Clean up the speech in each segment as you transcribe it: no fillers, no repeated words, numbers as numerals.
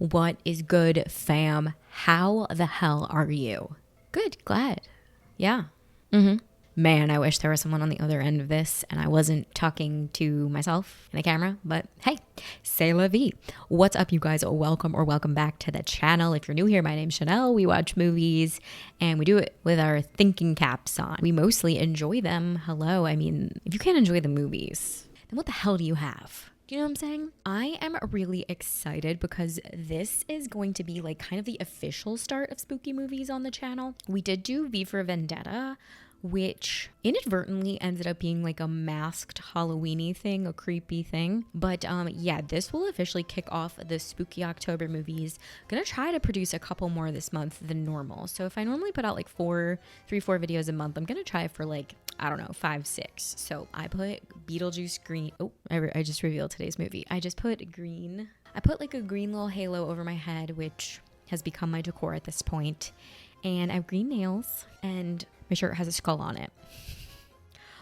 What is good, fam? How the hell are you? Good, glad. Yeah. Man, I wish there was someone on the other end of this and I wasn't talking to myself in a camera, but hey, c'est la vie. What's up, you guys? Welcome back to the channel. If you're new here, my name's Shanelle. We watch movies and we do it with our thinking caps on. We mostly enjoy them. Hello. I mean, if you can't enjoy the movies, then what the hell do you have? Do you know what I'm saying? I am really excited because this is going to be like kind of the official start of spooky movies on the channel. We did do V for Vendetta, which inadvertently ended up being like a masked Halloween-y thing, a creepy thing. But yeah, this will officially kick off the spooky October movies. Gonna try to produce a couple more this month than normal. So if I normally put out like 4 videos a month, I'm gonna try for like, I don't know, 5, 6. So I put Beetlejuice green. Oh, I just revealed today's movie. I just put green. I put like a green little halo over my head, which has become my decor at this point. And I have green nails and my shirt has a skull on it.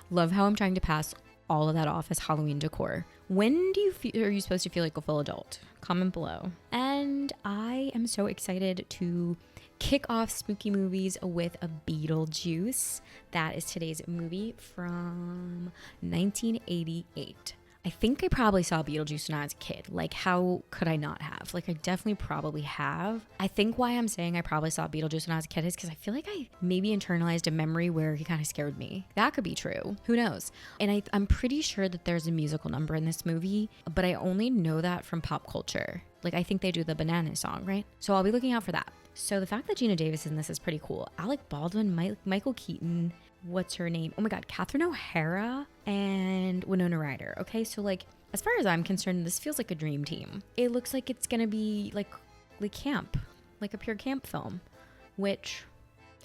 Love how I'm trying to pass all of that off as Halloween decor. When are you supposed to feel like a full adult? Comment below. And I am so excited to kick off spooky movies with a BeetleJuice. That is today's movie from 1988. I think I probably saw Beetlejuice when I was a kid. Like, how could I not have? Like, I definitely probably have. I think why I'm saying I probably saw Beetlejuice when I was a kid is because I feel like I maybe internalized a memory where he kind of scared me. That could be true. Who knows? And I'm pretty sure that there's a musical number in this movie, but I only know that from pop culture. Like, I think they do the Banana song, right? So I'll be looking out for that. So the fact that Gina Davis is in this is pretty cool. Alec Baldwin, Michael Keaton, what's her name? Oh my God, Catherine O'Hara and Winona Ryder. Okay, so like, as far as I'm concerned, this feels like a dream team. It looks like it's gonna be like camp, like a pure camp film, which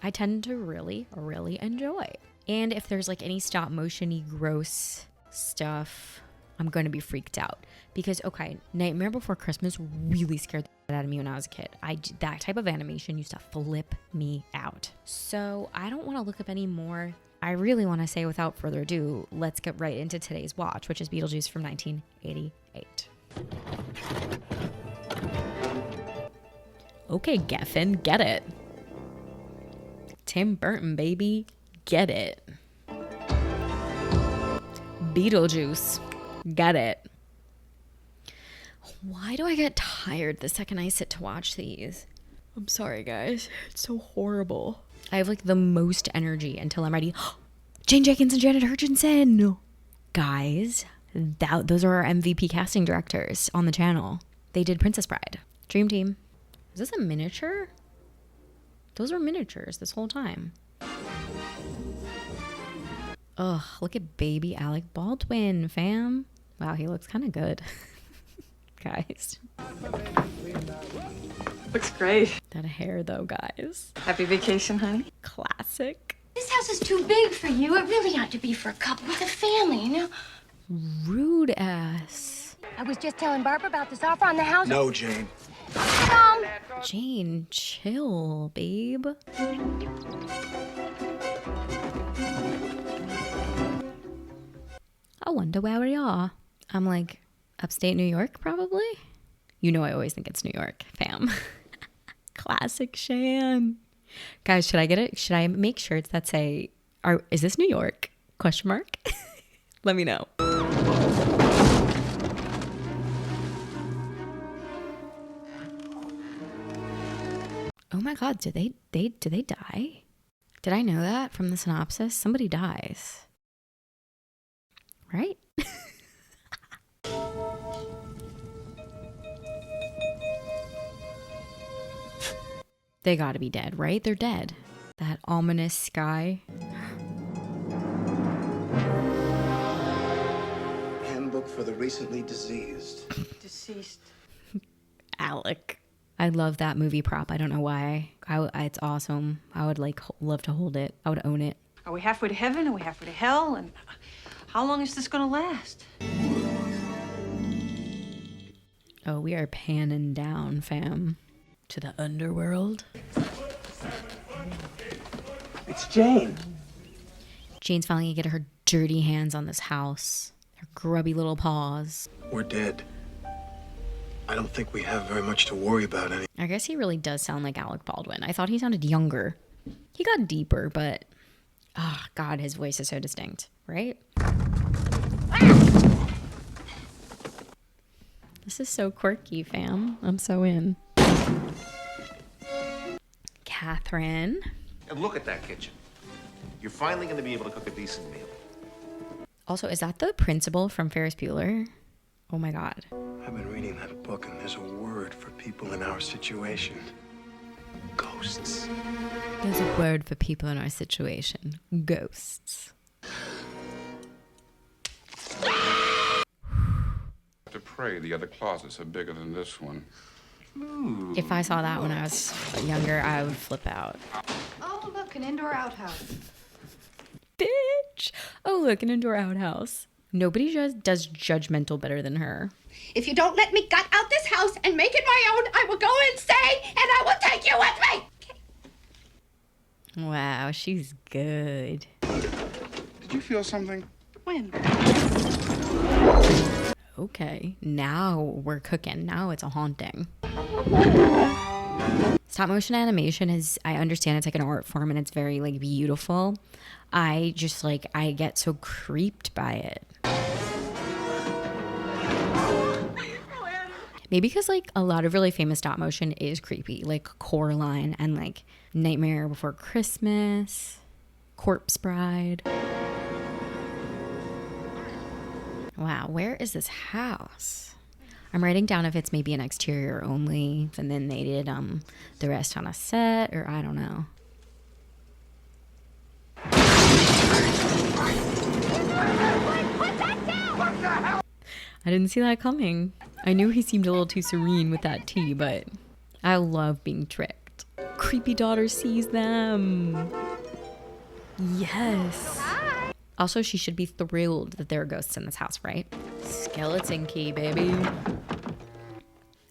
I tend to really enjoy. And if there's like any stop motion-y gross stuff, I'm gonna be freaked out because, okay, Nightmare Before Christmas really scared the shit out of me when I was a kid. That type of animation used to flip me out. So I don't want to look up any more. I really want to say, without further ado, let's get right into today's watch, which is Beetlejuice from 1988. Okay, Geffen, get it. Tim Burton, baby, get it. Beetlejuice. Get it. Why do I get tired the second I sit to watch these? I'm sorry, guys. It's so horrible. I have like the most energy until I'm ready. Jane Jenkins and Janet Hutchinson. Guys, those are our MVP casting directors on the channel. They did Princess Bride. Dream Team. Is this a miniature? Those were miniatures this whole time. Ugh, look at baby Alec Baldwin, fam. Wow, he looks kind of good. Guys. Looks great. That hair though, guys. Happy vacation, honey. Classic. This house is too big for you. It really ought to be for a couple with a family, you know? Rude ass. I was just telling Barbara about this offer on the house. No, Jane. Mom. Jane, chill, babe. I wonder where we are. I'm like, upstate New York, probably? You know I always think it's New York, fam. Classic Shan. Guys, should I get it? Should I make shirts that say, is this New York? Question mark? Let me know. Oh my God, did they die? Did I know that from the synopsis? Somebody dies. Right? They gotta be dead, right? They're dead. That ominous sky. Handbook for the recently diseased. Deceased. Alec. I love that movie prop. I don't know why. It's awesome. I would like love to hold it. I would own it. Are we halfway to heaven? Are we halfway to hell? And how long is this gonna last? Oh, we are panning down, fam. To the underworld. It's Jane. Jane's finally gonna get her dirty hands on this house. Her grubby little paws. We're dead. I don't think we have very much to worry about any. I guess he really does sound like Alec Baldwin. I thought he sounded younger. He got deeper, but oh God, his voice is so distinct, right? This is so quirky, fam. I'm so in. Catherine. And look at that kitchen. You're finally going to be able to cook a decent meal. Also, is that the principal from Ferris Bueller? Oh my God. I've been reading that book, and there's a word for people in our situation. Ghosts. There's a word for people in our situation. Ghosts. To pray, the other closets are bigger than this one. If I saw that when I was younger, I would flip out. Oh, look, an indoor outhouse. Bitch. Oh, look, an indoor outhouse. Nobody just does judgmental better than her. If you don't let me gut out this house and make it my own, I will go insane and I will take you with me. Wow, she's good. Did you feel something? When? Okay, now we're cooking. Now it's a haunting. Stop motion animation is, I understand it's like an art form and it's very like beautiful. I just like, I get so creeped by it. Maybe because like a lot of really famous stop motion is creepy, like Coraline and like Nightmare Before Christmas, Corpse Bride. Wow, where is this house? I'm writing down if it's maybe an exterior only, and then they did the rest on a set, or I don't know. I didn't see that coming. I knew he seemed a little too serene with that tea, but I love being tricked. Creepy daughter sees them. Yes. Also, she should be thrilled that there are ghosts in this house, right? Skeleton Key, baby.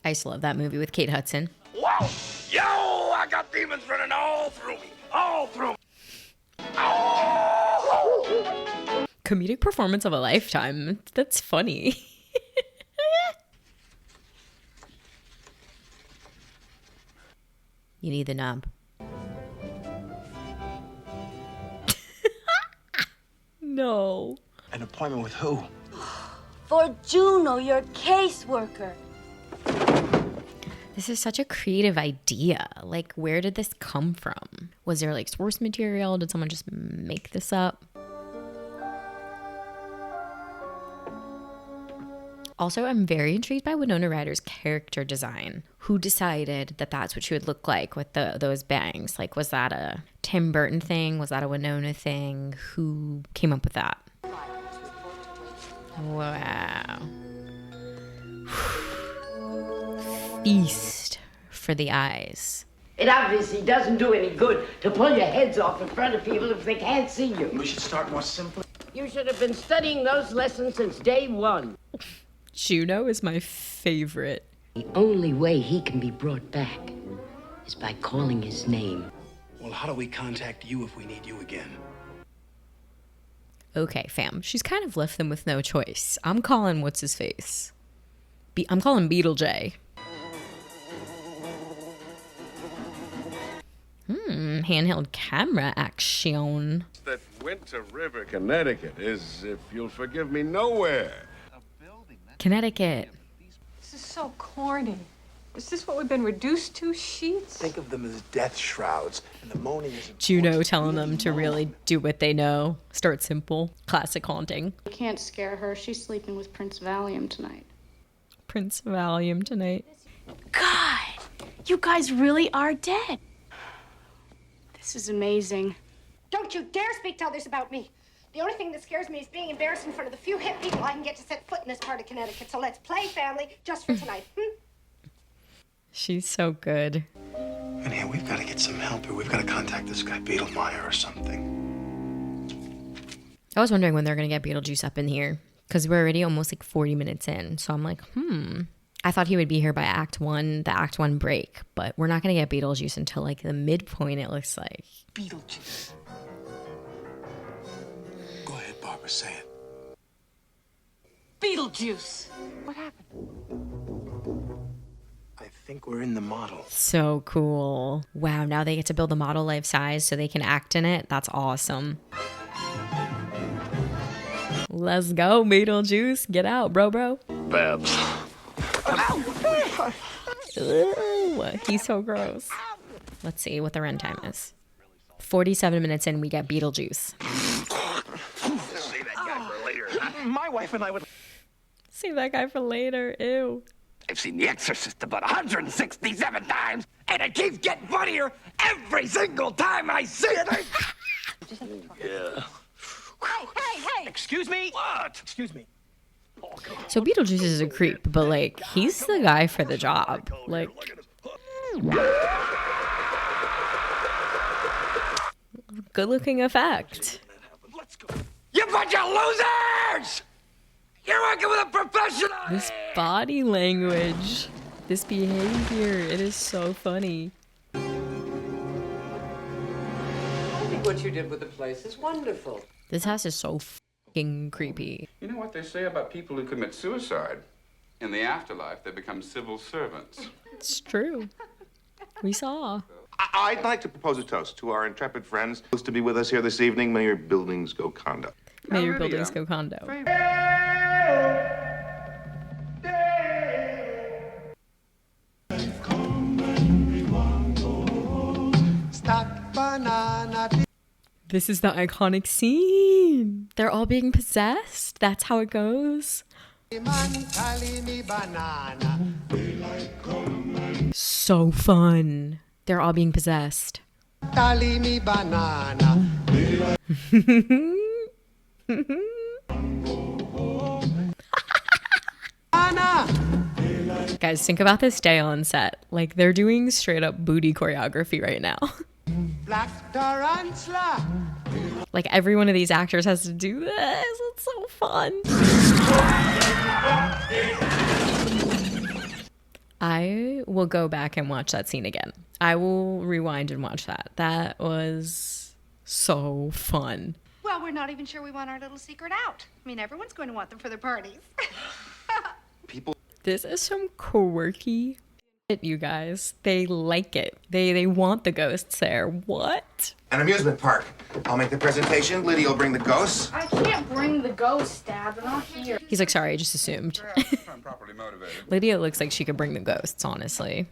I used to love that movie with Kate Hudson. Whoa! Yo! I got demons running all through me. All through me. Oh! Comedic performance of a lifetime. That's funny. You need the knob. No. An appointment with who? For Juno, your caseworker. This is such a creative idea. Like, where did this come from? Was there like source material? Did someone just make this up? Also, I'm very intrigued by Winona Ryder's character design. Who decided that that's what she would look like with those bangs? Like, was that a Tim Burton thing? Was that a Winona thing? Who came up with that? Wow. Feast for the eyes. It obviously doesn't do any good to pull your heads off in front of people if they can't see you. We should start more simply. You should have been studying those lessons since day one. Juno is my favorite. The only way he can be brought back is by calling his name. Well, how do we contact you if we need you again? Okay, fam. She's kind of left them with no choice. I'm calling what's his face. I'm calling BeetleJ. Handheld camera action. That went to River, Connecticut is, if you'll forgive me, nowhere. Connecticut. This is so corny. Is this what we've been reduced to? Sheets? Think of them as death shrouds, and the moaning is Juno telling them to really do what they know. Start simple. Classic haunting. You can't scare her. She's sleeping with Prince Valium tonight. Prince Valium tonight. God, you guys really are dead. This is amazing. Don't you dare speak to others about me. The only thing that scares me is being embarrassed in front of the few hip people I can get to set foot in this part of Connecticut. So let's play family just for tonight. She's so good. And here, we've got to get some help here. We've got to contact this guy Beetlemeyer or something. I was wondering when they're going to get Beetlejuice up in here. Because we're already almost like 40 minutes in. So I'm like, I thought he would be here by Act 1, the Act 1 break. But we're not going to get Beetlejuice until like the midpoint, it looks like. Beetlejuice. Go ahead, Barbara, say it. Beetlejuice. What happened? think we're in the model. So cool. Wow, now they get to build the model life size so they can act in it. That's awesome. Let's go, Beetlejuice. Get out, bro. Babs. Ew, he's so gross. Let's see what the runtime is. 47 minutes in, we get Beetlejuice. Save that guy for later. My wife and I would... Save that guy for later. Ew. I've seen The Exorcist about 167 times, and it keeps getting funnier every single time I see it. Yeah. Hey! Excuse me? What? Excuse me. So Beetlejuice is a creep, but like, he's the guy for the job. Like, good looking effect. You bunch of losers! You're working with a professional! This body language, this behavior, it is so funny. I think what you did with the place is wonderful. This house is so fucking creepy. You know what they say about people who commit suicide? In the afterlife, they become civil servants. It's true. We saw. I'd like to propose a toast to our intrepid friends who's to be with us here this evening. May your buildings go condo. May your buildings go condo. This is the iconic scene. They're all being possessed. That's how it goes. So fun. They're all being possessed. Guys, think about this day on set. Like, they're doing straight up booty choreography right now. Like, every one of these actors has to do this. It's so fun. I will go back and watch that scene again. I will rewind and watch that. That was so fun. Well, we're not even sure we want our little secret out. I mean, everyone's going to want them for their parties. This is some quirky shit, you guys. They like it. They want the ghosts there. What? An amusement park. I'll make the presentation. Lydia will bring the ghosts. I can't bring the ghosts, Dad. They're not here. He's like, sorry, I just assumed. I'm properly motivated. Lydia looks like she could bring the ghosts, honestly.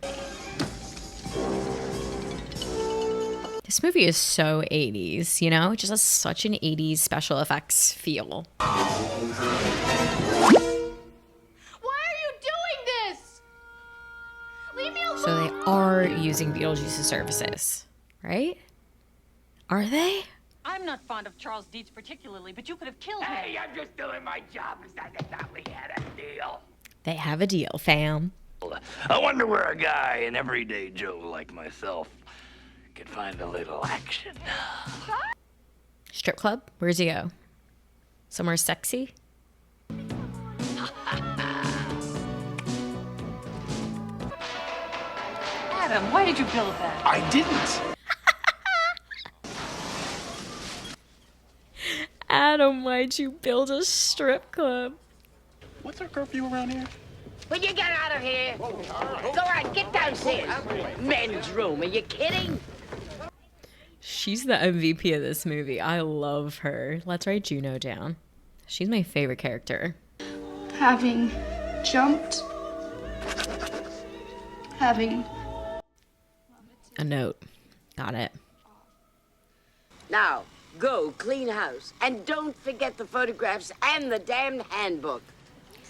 This movie is so 80s, you know? It just has such an 80s special effects feel. So they are using BeetleJuice's services, right? Are they? I'm not fond of Charles Dietz particularly, but you could have killed him. Hey, I'm just doing my job because I thought we had a deal. They have a deal, fam. I wonder where a guy, an everyday Joe like myself, can find a little action. Strip club? Where's he go? Somewhere sexy? Adam, why did you build that? I didn't. Adam, why'd you build a strip club? What's our curfew around here? Will you get out of here? Go on, get downstairs. Men's room, are you kidding? She's the MVP of this movie. I love her. Let's write Juno down. She's my favorite character. Having jumped. Having... A note. Got it. Now, go clean house. And don't forget the photographs and the damned handbook.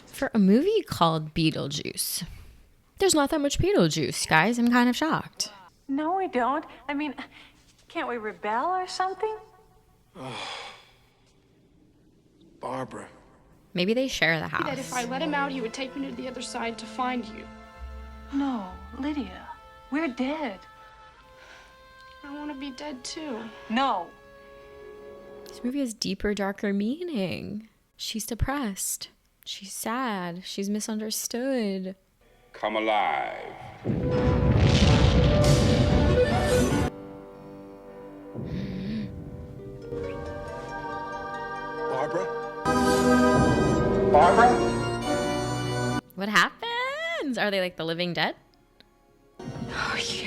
For a movie called Beetlejuice, there's not that much Beetlejuice, guys. I'm kind of shocked. No, we don't. I mean, can't we rebel or something? Barbara. Maybe they share the house. That if I let him out, he would take me to the other side to find you. No, Lydia. We're dead. I want to be dead too. No. This movie has deeper, darker meaning. She's depressed. She's sad. She's misunderstood. Come alive. Barbara? What happens? Are they like the living dead?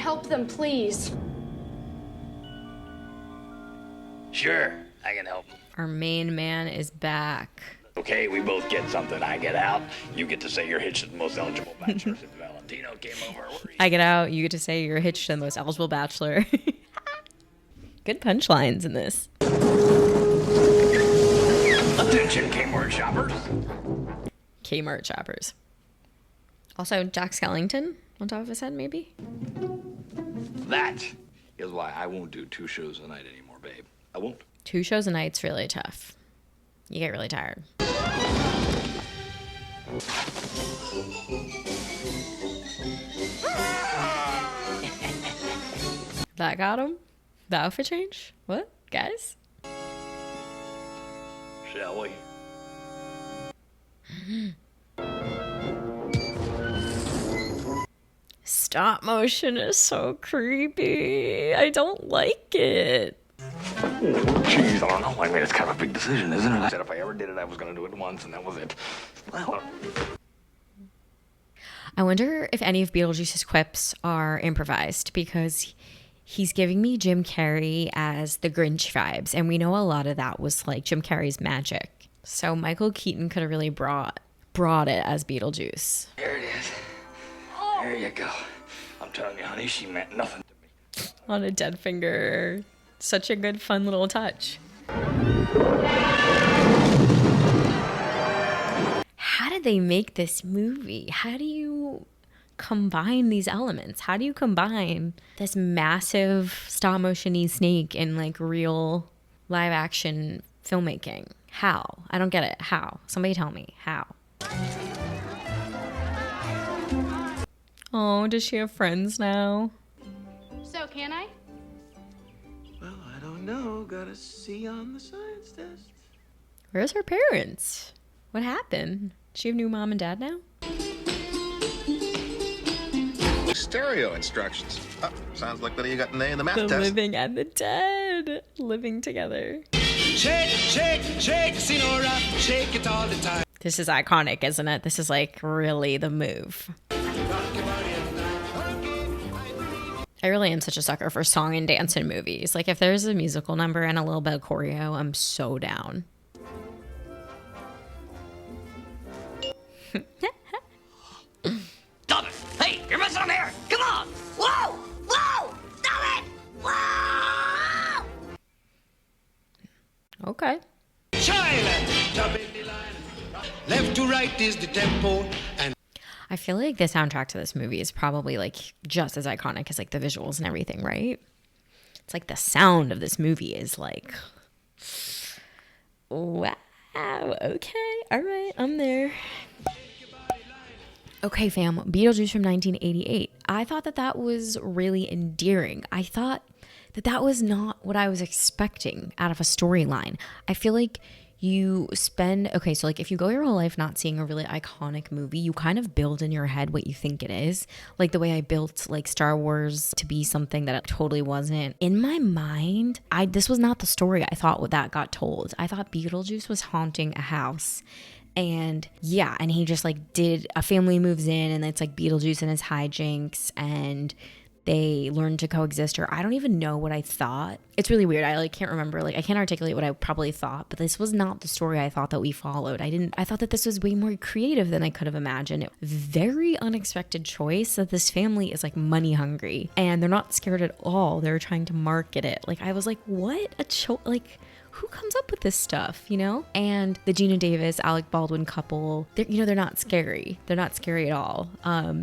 help them, please? Sure, I can help. Our main man is back. Okay, we both get something. I get out. You get to say you're hitched to the most eligible bachelor since Valentino came over. I get out. You get to say you're hitched to the most eligible bachelor. Good punchlines in this. Attention, Kmart shoppers. Kmart shoppers. Also, Jack Skellington on top of his head, maybe? That is why I won't do 2 shows a night anymore, babe. I won't. 2 shows a night's really tough. You get really tired. That got him? The outfit change? What, guys? Shall we? Stop motion is so creepy. I don't like it. Jeez, I don't know. I mean, it's kind of a big decision, isn't it? I said if I ever did it, I was going to do it once, and that was it. Well, I wonder if any of Beetlejuice's quips are improvised, because he's giving me Jim Carrey as the Grinch vibes, and we know a lot of that was like Jim Carrey's magic. So Michael Keaton could have really brought it as Beetlejuice. there it is. There you go. I'm telling you, honey, she meant nothing to me. On a dead finger. Such a good, fun little touch. How did they make this movie? How do you combine these elements? How do you combine this massive stop motion-y snake and like real live action filmmaking? How? I don't get it. How? Somebody tell me. How? Oh, does she have friends now? So, can I? Well, I don't know. Gotta see on the science test. Where's her parents? What happened? Does she have new mom and dad now? Stereo instructions. Oh, sounds like that you got an A in the math The test. living and the dead living together. Shake, shake, shake, Sinora, shake it all the time. This is iconic, isn't it? This is like really the move. I really am such a sucker for song and dance in movies. Like if there's a musical number and a little bit of choreo, I'm so down. Stop it! Hey, you're messing up here! Come on! Whoa! Whoa! Stop it! Whoa! Okay. Child, jump in the line. Left to right is the tempo, and I feel like the soundtrack to this movie is probably like just as iconic as like the visuals and everything, right? It's like the sound of this movie is like, wow, okay, all right, I'm there. Okay, fam, Beetlejuice from 1988. I thought that was really endearing. I thought that was not what I was expecting out of a storyline. I feel like you spend, okay, so like if you go your whole life not seeing a really iconic movie, you kind of build in your head what you think it is. Like the way I built like Star Wars to be something that it totally wasn't. In my mind, this was not the story I thought that got told. I thought Beetlejuice was haunting a house. And yeah, and he just like a family moves in and it's like Beetlejuice and his hijinks and they learn to coexist, or I don't even know what I thought. It's really weird. I like can't remember, like I can't articulate what I probably thought, but this was not the story I thought that we followed. I thought that this was way more creative than I could have imagined. Very unexpected choice that this family is like money hungry and they're not scared at all. They're trying to market it. Like I was like, what a like who comes up with this stuff, you know? And the Gina Davis, Alec Baldwin couple, they're not scary. They're not scary at all.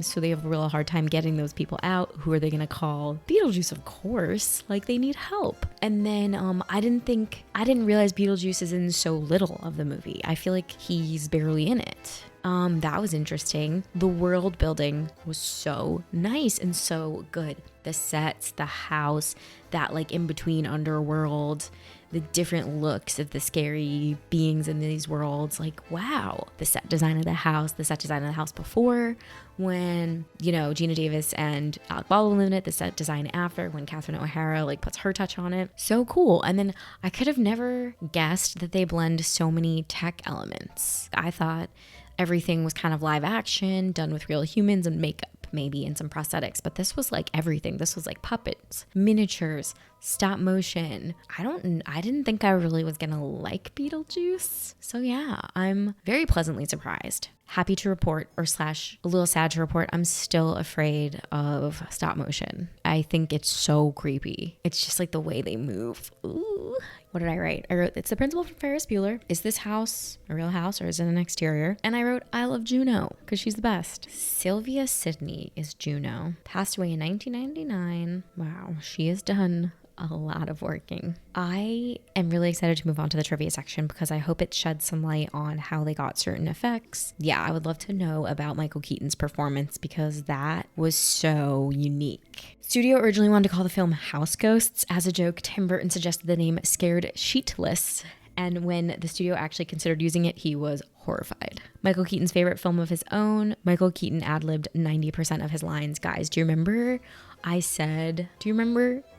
So they have a real hard time getting those people out. Who are they going to call? Beetlejuice, of course. Like they need help. And then I didn't realize Beetlejuice is in so little of the movie. I feel like he's barely in it. That was interesting. The world building was so nice and so good. The sets, the house, that like in between underworld, the different looks of the scary beings in these worlds, like wow. The set design of the set design of the house before when, Gina Davis and Alec Baldwin live in it, the set design after when Catherine O'Hara like puts her touch on it. So cool. And then I could have never guessed that they blend so many tech elements. I thought everything was kind of live action, done with real humans and makeup. maybe, and some prosthetics, but this was like everything. This was like puppets, miniatures, stop motion. I didn't think I really was gonna like Beetlejuice. So yeah, I'm very pleasantly surprised. Happy to report, or slash a little sad to report, I'm still afraid of stop motion. I think it's so creepy. It's just like the way they move. Ooh. What did I write? I wrote, it's the principal from Ferris Bueller. Is this house a real house or is it an exterior? And I wrote, I love Juno because she's the best. Sylvia Sidney is Juno. Passed away in 1999. Wow, she is done a lot of working. I am really excited to move on to the trivia section because I hope it sheds some light on how they got certain effects. Yeah, I would love to know about Michael Keaton's performance because that was so unique. Studio originally wanted to call the film House Ghosts. As a joke, Tim Burton suggested the name Scared Sheetless, and when the studio actually considered using it, he was horrified. Michael Keaton's favorite film of his own. Michael Keaton ad-libbed 90% of his lines. Guys, do you remember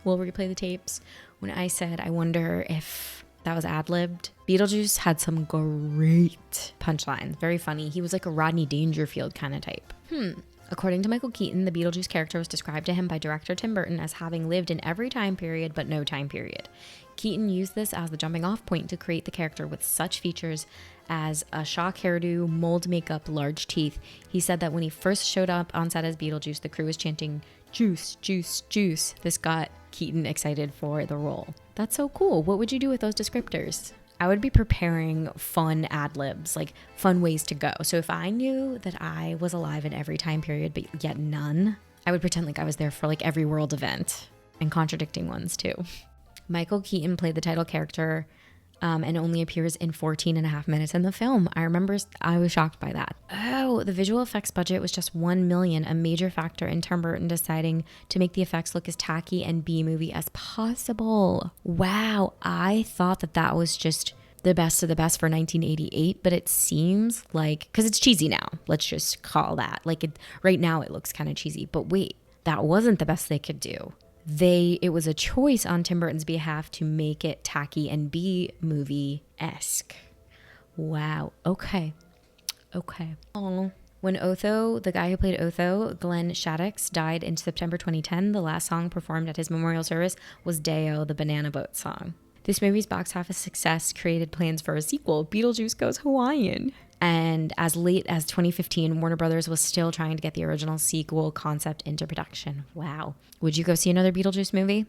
we'll replay the tapes, when I said I wonder if that was ad-libbed? Beetlejuice had some great punchlines, very funny. He was like a Rodney Dangerfield kind of type. According to Michael Keaton, the Beetlejuice character was described to him by director Tim Burton as having lived in every time period but no time period. Keaton used this as the jumping off point to create the character with such features as a shock hairdo, mold makeup, large teeth. He said that when he first showed up on set as Beetlejuice, the crew was chanting, "Juice, juice, juice." This got Keaton excited for the role. That's so cool. What would you do with those descriptors? I would be preparing fun ad libs, like fun ways to go. So if I knew that I was alive in every time period, but yet none, I would pretend like I was there for like every world event, and contradicting ones too. Michael Keaton played the title character and only appears in 14 and a half minutes in the film. I remember I was shocked by that. Oh, the visual effects budget was just $1 million, a major factor in Tim Burton deciding to make the effects look as tacky and B-movie as possible. Wow, I thought that was just the best of the best for 1988, but it seems like, because it's cheesy now, let's just call that. Like right now it looks kind of cheesy, but wait, that wasn't the best they could do. It was a choice on Tim Burton's behalf to make it tacky and B-movie-esque. Wow. Okay. Oh. When Otho, the guy who played Otho, Glenn Shaddix, died in September 2010, the last song performed at his memorial service was Deo, the Banana Boat song. This movie's box office success created plans for a sequel, Beetlejuice Goes Hawaiian. And as late as 2015, Warner Brothers was still trying to get the original sequel concept into production. Wow. Would you go see another Beetlejuice movie?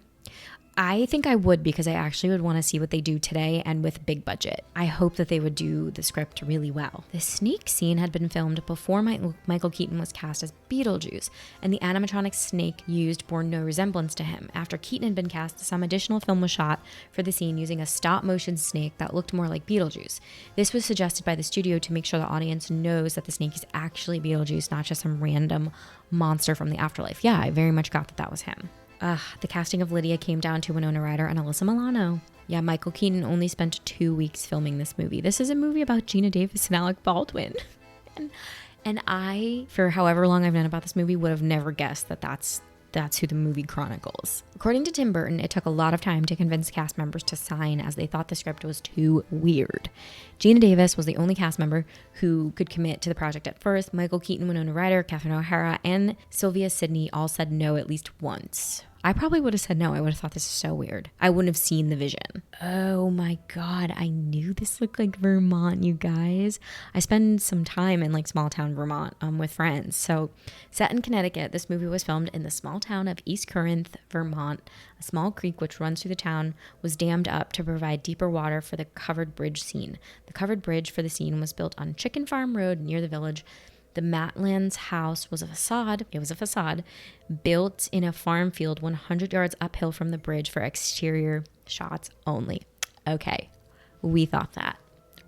I think I would, because I actually would want to see what they do today and with big budget. I hope that they would do the script really well. The snake scene had been filmed before Michael Keaton was cast as Beetlejuice, and the animatronic snake used bore no resemblance to him. After Keaton had been cast, some additional film was shot for the scene using a stop-motion snake that looked more like Beetlejuice. This was suggested by the studio to make sure the audience knows that the snake is actually Beetlejuice, not just some random monster from the afterlife. Yeah, I very much got that was him. The casting of Lydia came down to Winona Ryder and Alyssa Milano. Yeah, Michael Keaton only spent 2 weeks filming this movie. This is a movie about Gina Davis and Alec Baldwin. and I, for however long I've known about this movie, would have never guessed that that's who the movie chronicles. According to Tim Burton, it took a lot of time to convince cast members to sign as they thought the script was too weird. Gina Davis was the only cast member who could commit to the project at first. Michael Keaton, Winona Ryder, Catherine O'Hara, and Sylvia Sidney all said no at least once. I probably would have said no. I would have thought this is so weird. I wouldn't have seen the vision. Oh my God. I knew this looked like Vermont, you guys. I spend some time in like small town Vermont with friends. So set in Connecticut, this movie was filmed in the small town of East Corinth, Vermont. A small creek which runs through the town was dammed up to provide deeper water for the covered bridge scene. The covered bridge for the scene was built on Chicken Farm Road near the village. The Matlands house was a facade. It was a facade built in a farm field 100 yards uphill from the bridge for exterior shots only. Okay, we thought that,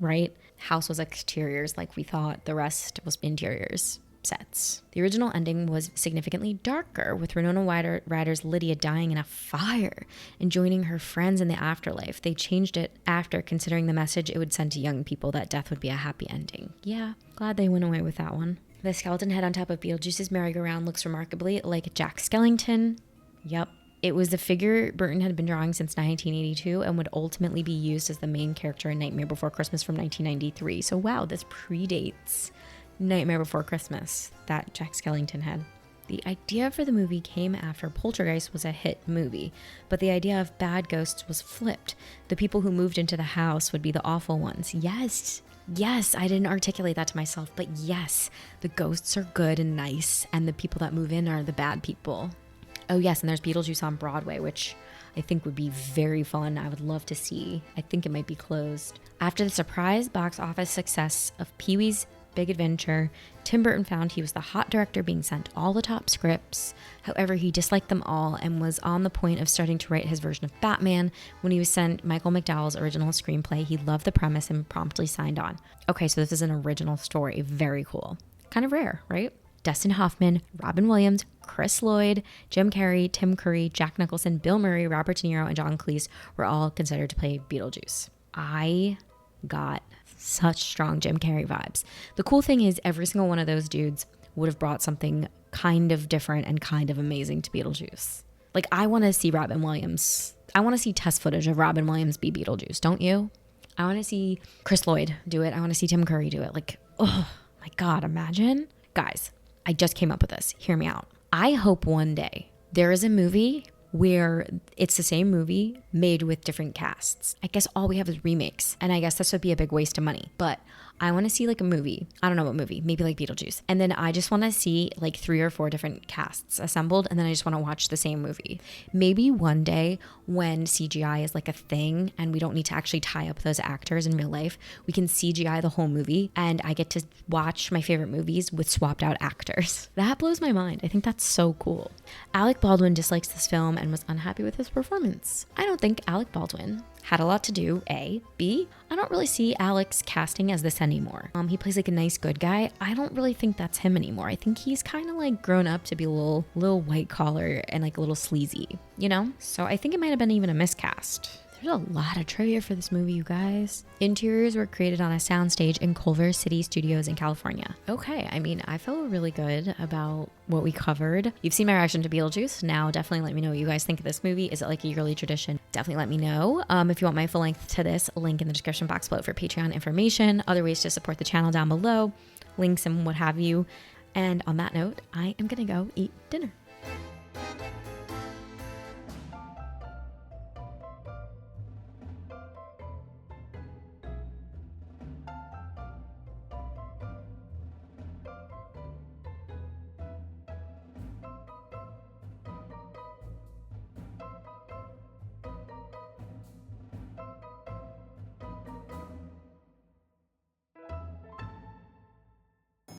right? House was exteriors like we thought. The rest was interiors, sets. The original ending was significantly darker, with Winona Ryder's Lydia dying in a fire and joining her friends in the afterlife. They changed it after considering the message it would send to young people that death would be a happy ending. Yeah, glad they went away with that one. The skeleton head on top of Beetlejuice's merry-go-round looks remarkably like Jack Skellington. Yep. It was the figure Burton had been drawing since 1982 and would ultimately be used as the main character in Nightmare Before Christmas from 1993. So wow, this predates Nightmare Before Christmas, that Jack Skellington head. The idea for the movie came after Poltergeist was a hit movie, but the idea of bad ghosts was flipped. The people who moved into the house would be the awful ones. Yes, I didn't articulate that to myself, but yes, the ghosts are good and nice, and the people that move in are the bad people. Oh yes, and there's Beetlejuice on Broadway, which I think would be very fun. I would love to see. I think it might be closed. After the surprise box office success of Pee-wee's Big Adventure, Tim Burton found he was the hot director being sent all the top scripts. However, he disliked them all and was on the point of starting to write his version of Batman. When he was sent Michael McDowell's original screenplay, he loved the premise and promptly signed on. Okay, so this is an original story. Very cool. Kind of rare, right? Dustin Hoffman, Robin Williams, Chris Lloyd, Jim Carrey, Tim Curry, Jack Nicholson, Bill Murray, Robert De Niro, and John Cleese were all considered to play Beetlejuice. I got such strong Jim Carrey vibes. The cool thing is every single one of those dudes would have brought something kind of different and kind of amazing to Beetlejuice. Like, I want to see Robin Williams. I want to see test footage of Robin Williams be Beetlejuice, don't you? I want to see Chris Lloyd do it. I want to see Tim Curry do it. Like, oh my God, imagine. Guys, I just came up with this. Hear me out. I hope one day there is a movie where it's the same movie made with different casts. I guess all we have is remakes, and I guess this would be a big waste of money. But I want to see like a movie. I don't know what movie, maybe like Beetlejuice. And then I just want to see like 3 or 4 different casts assembled, and then I just want to watch the same movie. Maybe one day when CGI is like a thing and we don't need to actually tie up those actors in real life, we can CGI the whole movie and I get to watch my favorite movies with swapped out actors. That blows my mind. I think that's so cool. Alec Baldwin dislikes this film and was unhappy with his performance. I don't think Alec Baldwin had a lot to do, A. B, I don't really see Alex casting as this anymore. He plays like a nice good guy. I don't really think that's him anymore. I think he's kind of like grown up to be a little white collar and like a little sleazy, you know? So I think it might have been even a miscast. There's a lot of trivia for this movie, you guys. Interiors were created on a soundstage in Culver City Studios in California. Okay, I mean, I feel really good about what we covered. You've seen my reaction to Beetlejuice. Now definitely let me know what you guys think of this movie. Is it like a yearly tradition? Definitely let me know. If you want my full length to this, link in the description box below for Patreon information, other ways to support the channel down below, links and what have you. And on that note, I am gonna go eat dinner.